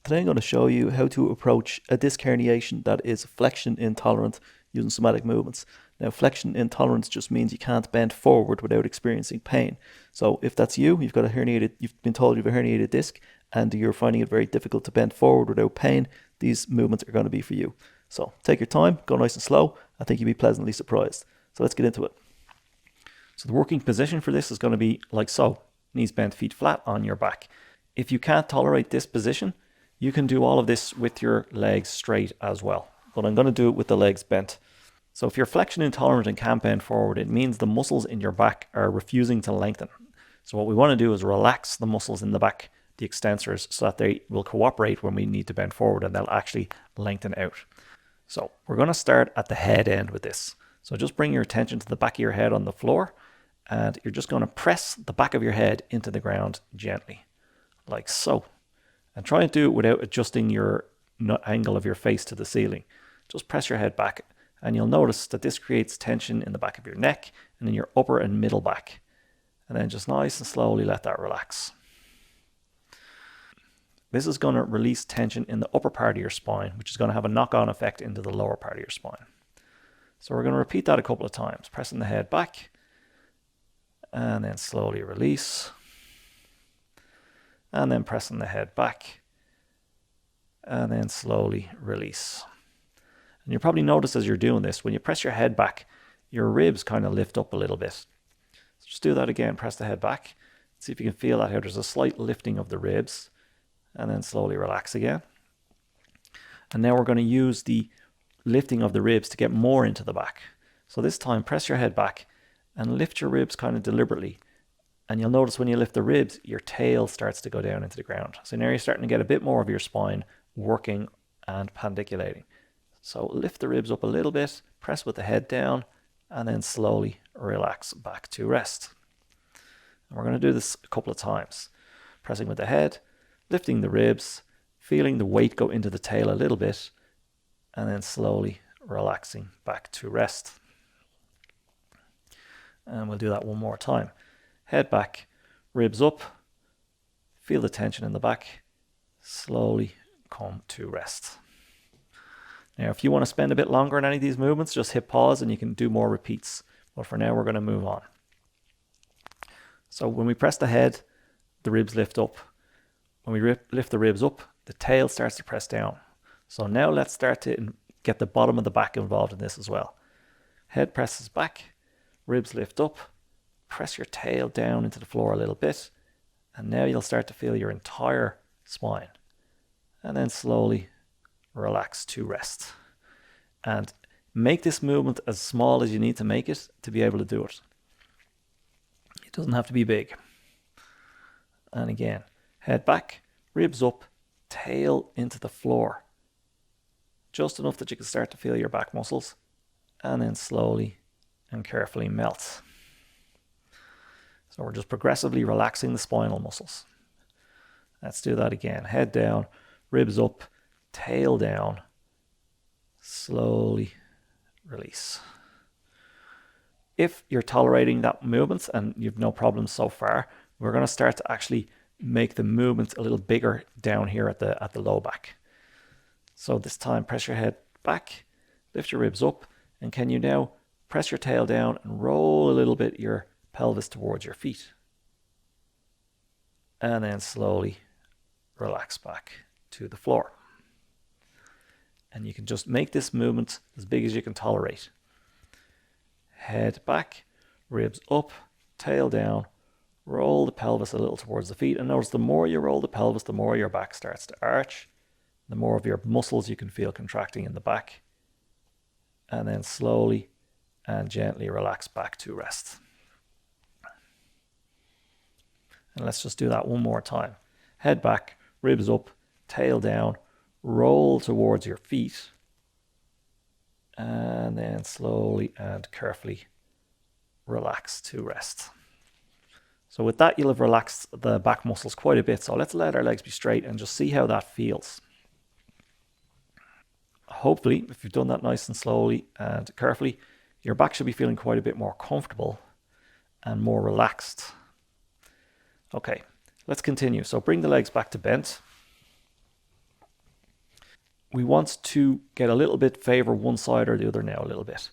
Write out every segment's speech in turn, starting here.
Today I'm going to show you how to approach a disc herniation that is flexion intolerant using somatic movements. Now, flexion intolerance just means you can't bend forward without experiencing pain. So if that's you, you've been told you have a herniated disc and you're finding it very difficult to bend forward without pain, these movements are going to be for you. So take your time, go nice and slow. I think you'll be pleasantly surprised. So let's get into it. So the working position for this is going to be like so. Knees bent, feet flat on your back. If you can't tolerate this position, you can do all of this with your legs straight as well. But I'm going to do it with the legs bent. So if you're flexion intolerant and can't bend forward, it means the muscles in your back are refusing to lengthen. So what we want to do is relax the muscles in the back, the extensors, so that they will cooperate when we need to bend forward and they'll actually lengthen out. So we're going to start at the head end with this. So just bring your attention to the back of your head on the floor, and you're just going to press the back of your head into the ground gently, like so. And try and do it without adjusting your angle of your face to the ceiling. Just press your head back, and you'll notice that this creates tension in the back of your neck and in your upper and middle back. And then just nice and slowly let that relax. This is going to release tension in the upper part of your spine, which is going to have a knock-on effect into the lower part of your spine. So we're going to repeat that a couple of times, pressing the head back, and then slowly release. And then pressing the head back, and then slowly release. And you'll probably notice as you're doing this, when you press your head back, your ribs kind of lift up a little bit. So just do that again, press the head back. See if you can feel that here. There's a slight lifting of the ribs, and then slowly relax again. And now we're going to use the lifting of the ribs to get more into the back. So this time, press your head back and lift your ribs kind of deliberately. And you'll notice when you lift the ribs, your tail starts to go down into the ground. So now you're starting to get a bit more of your spine working and pandiculating. So lift the ribs up a little bit, press with the head down, and then slowly relax back to rest. And we're going to do this a couple of times. Pressing with the head, lifting the ribs, feeling the weight go into the tail a little bit, and then slowly relaxing back to rest. And we'll do that one more time. Head back, ribs up, feel the tension in the back, slowly come to rest. Now, if you want to spend a bit longer on any of these movements, just hit pause and you can do more repeats. But for now, we're going to move on. So when we press the head, the ribs lift up. When we lift the ribs up, the tail starts to press down. So now let's start to get the bottom of the back involved in this as well. Head presses back, ribs lift up. Press your tail down into the floor a little bit, and now you'll start to feel your entire spine. And then slowly relax to rest. And make this movement as small as you need to make it to be able to do it. It doesn't have to be big. And again, head back, ribs up, tail into the floor. Just enough that you can start to feel your back muscles, and then slowly and carefully melt. So we're just progressively relaxing the spinal muscles. Let's do that again. Head down, ribs up, tail down, slowly release. If you're tolerating that movement and you've no problems so far, we're going to start to actually make the movement a little bigger down here at the low back. So this time, press your head back, lift your ribs up, and can you now press your tail down and roll a little bit your pelvis towards your feet. And then slowly relax back to the floor. And you can just make this movement as big as you can tolerate. Head back, ribs up, tail down, roll the pelvis a little towards the feet. And notice the more you roll the pelvis, the more your back starts to arch. The more of your muscles you can feel contracting in the back. And then slowly and gently relax back to rest. And let's just do that one more time. Head back, ribs up, tail down, roll towards your feet. And then slowly and carefully relax to rest. So with that, you'll have relaxed the back muscles quite a bit. So let's let our legs be straight and just see how that feels. Hopefully, if you've done that nice and slowly and carefully, your back should be feeling quite a bit more comfortable and more relaxed. Okay, let's continue. So bring the legs back to bent. we want to get a little bit favor one side or the other now a little bit.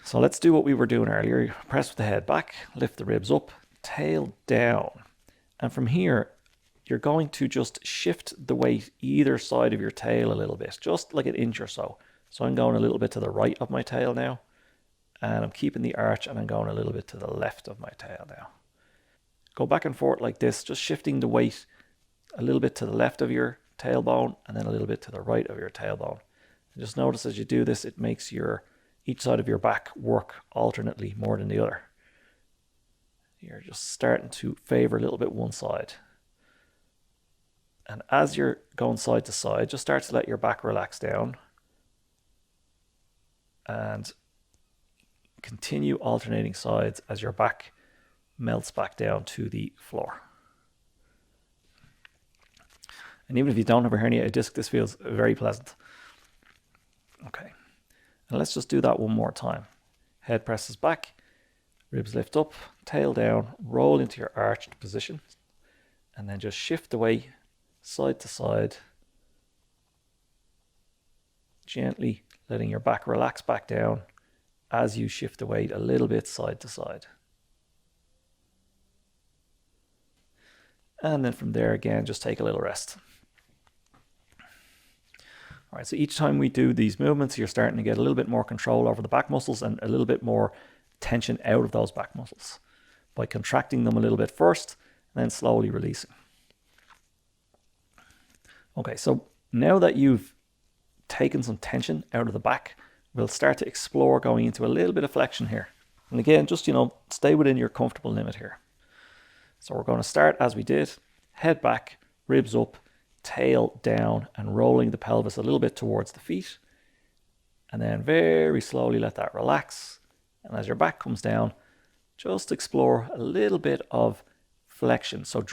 So let's do what we were doing earlier. Press with the head back, lift the ribs up, tail down. And from here, you're going to just shift the weight either side of your tail a little bit, just like an inch or so. So I'm going a little bit to the right of my tail now, and I'm keeping the arch, and I'm going a little bit to the left of my tail now. Go back and forth like this, just shifting the weight a little bit to the left of your tailbone and then a little bit to the right of your tailbone. And just notice as you do this, it makes each side of your back work alternately more than the other. You're just starting to favor a little bit one side. And as you're going side to side, just start to let your back relax down and continue alternating sides as your back melts back down to the floor. And even if you don't have a herniated disc, this feels very pleasant. Okay, and let's just do that one more time. Head presses back, ribs lift up, tail down, roll into your arched position, and then just shift away side to side, gently letting your back relax back down as you shift the weight a little bit side to side. And then from there again, just take a little rest. All right, so each time we do these movements, you're starting to get a little bit more control over the back muscles and a little bit more tension out of those back muscles by contracting them a little bit first and then slowly releasing. Okay, so now that you've taken some tension out of the back, we'll start to explore going into a little bit of flexion here. And again, just, stay within your comfortable limit here. So we're going to start as we did, head back, ribs up, tail down, and rolling the pelvis a little bit towards the feet. And then very slowly let that relax. And as your back comes down, just explore a little bit of flexion. So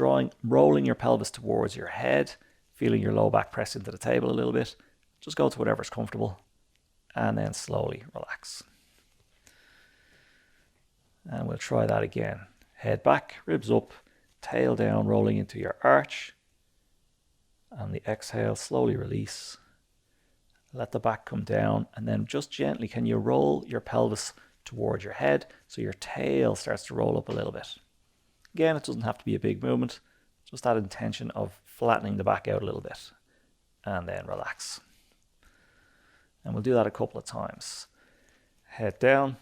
rolling your pelvis towards your head, feeling your low back press into the table a little bit. Just go to whatever's comfortable and then slowly relax. And we'll try that again. Head back, ribs up, tail down, rolling into your arch. On the exhale, slowly release. Let the back come down, and then just gently, can you roll your pelvis towards your head so your tail starts to roll up a little bit. Again, it doesn't have to be a big movement, just that intention of flattening the back out a little bit, and then relax. And we'll do that a couple of times. Head down,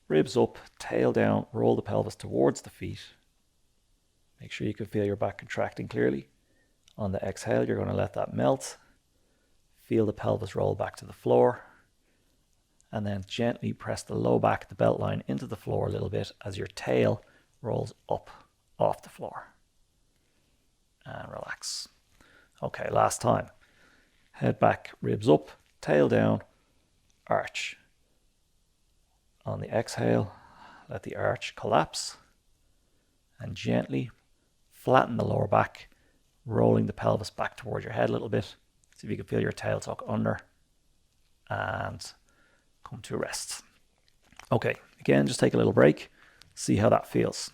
ribs up, tail down, roll the pelvis towards the feet. Make sure you can feel your back contracting clearly. On the exhale, you're going to let that melt. Feel the pelvis roll back to the floor. And then gently press the low back, the belt line, into the floor a little bit as your tail rolls up off the floor. And relax. Okay, last time. Head back, ribs up, tail down, arch. On the exhale, let the arch collapse. And gently flatten the lower back, rolling the pelvis back towards your head a little bit. See if you can feel your tail tuck under. And come to a rest. Okay, again, just take a little break. See how that feels.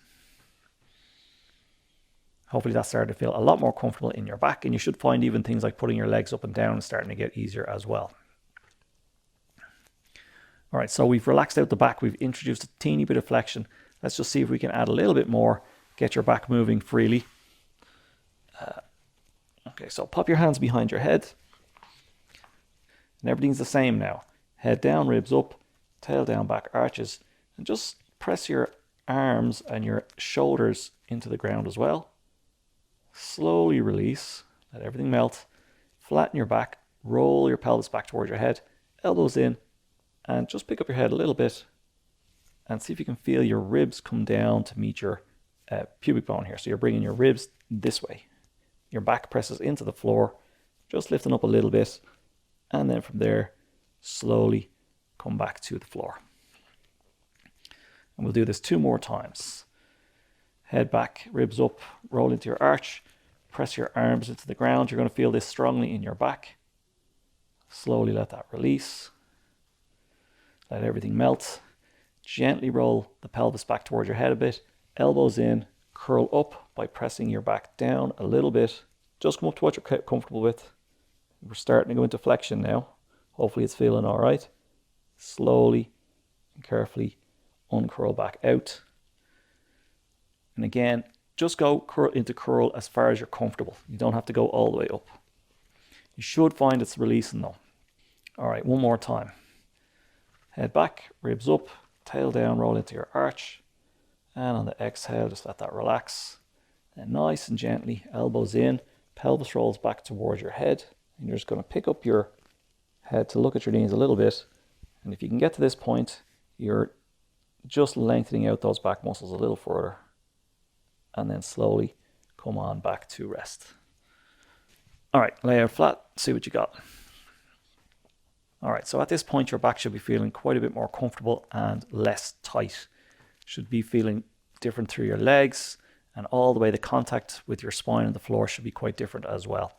Hopefully that started to feel a lot more comfortable in your back, and you should find even things like putting your legs up and down starting to get easier as well. All right, so we've relaxed out the back. We've introduced a teeny bit of flexion. Let's just see if we can add a little bit more, get your back moving freely. Okay, so pop your hands behind your head. And everything's the same now. Head down, ribs up, tail down, back arches. And just press your arms and your shoulders into the ground as well. Slowly release, let everything melt. Flatten your back, roll your pelvis back towards your head, elbows in, and just pick up your head a little bit and see if you can feel your ribs come down to meet your pubic bone here. So you're bringing your ribs this way. Your back presses into the floor, just lifting up a little bit, and then from there, slowly come back to the floor. And we'll do this 2 more times. Head back, ribs up, roll into your arch, press your arms into the ground. You're going to feel this strongly in your back. Slowly let that release. Let everything melt. Gently roll the pelvis back towards your head a bit. Elbows in, curl up by pressing your back down a little bit. Just come up to what you're comfortable with. We're starting to go into flexion now. Hopefully it's feeling all right. Slowly and carefully uncurl back out. And again, just go into curl as far as you're comfortable. You don't have to go all the way up. You should find it's releasing though. All right, one more time. Head back, ribs up, tail down, roll into your arch. And on the exhale, just let that relax. And nice and gently, elbows in, pelvis rolls back towards your head. And you're just going to pick up your head to look at your knees a little bit. And if you can get to this point, you're just lengthening out those back muscles a little further. And then slowly come on back to rest. All right, lay out flat, see what you got. All right, so at this point, your back should be feeling quite a bit more comfortable and less tight. Should be feeling different through your legs, and all the way the contact with your spine and the floor should be quite different as well.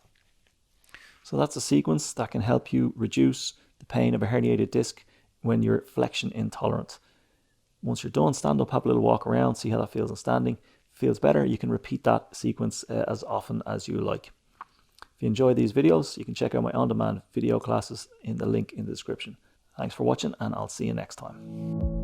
So that's a sequence that can help you reduce the pain of a herniated disc when you're flexion intolerant. Once you're done, stand up, have a little walk around, see how that feels in standing. If it feels better, you can repeat that sequence as often as you like. If you enjoy these videos, you can check out my on-demand video classes in the link in the description. Thanks for watching, and I'll see you next time.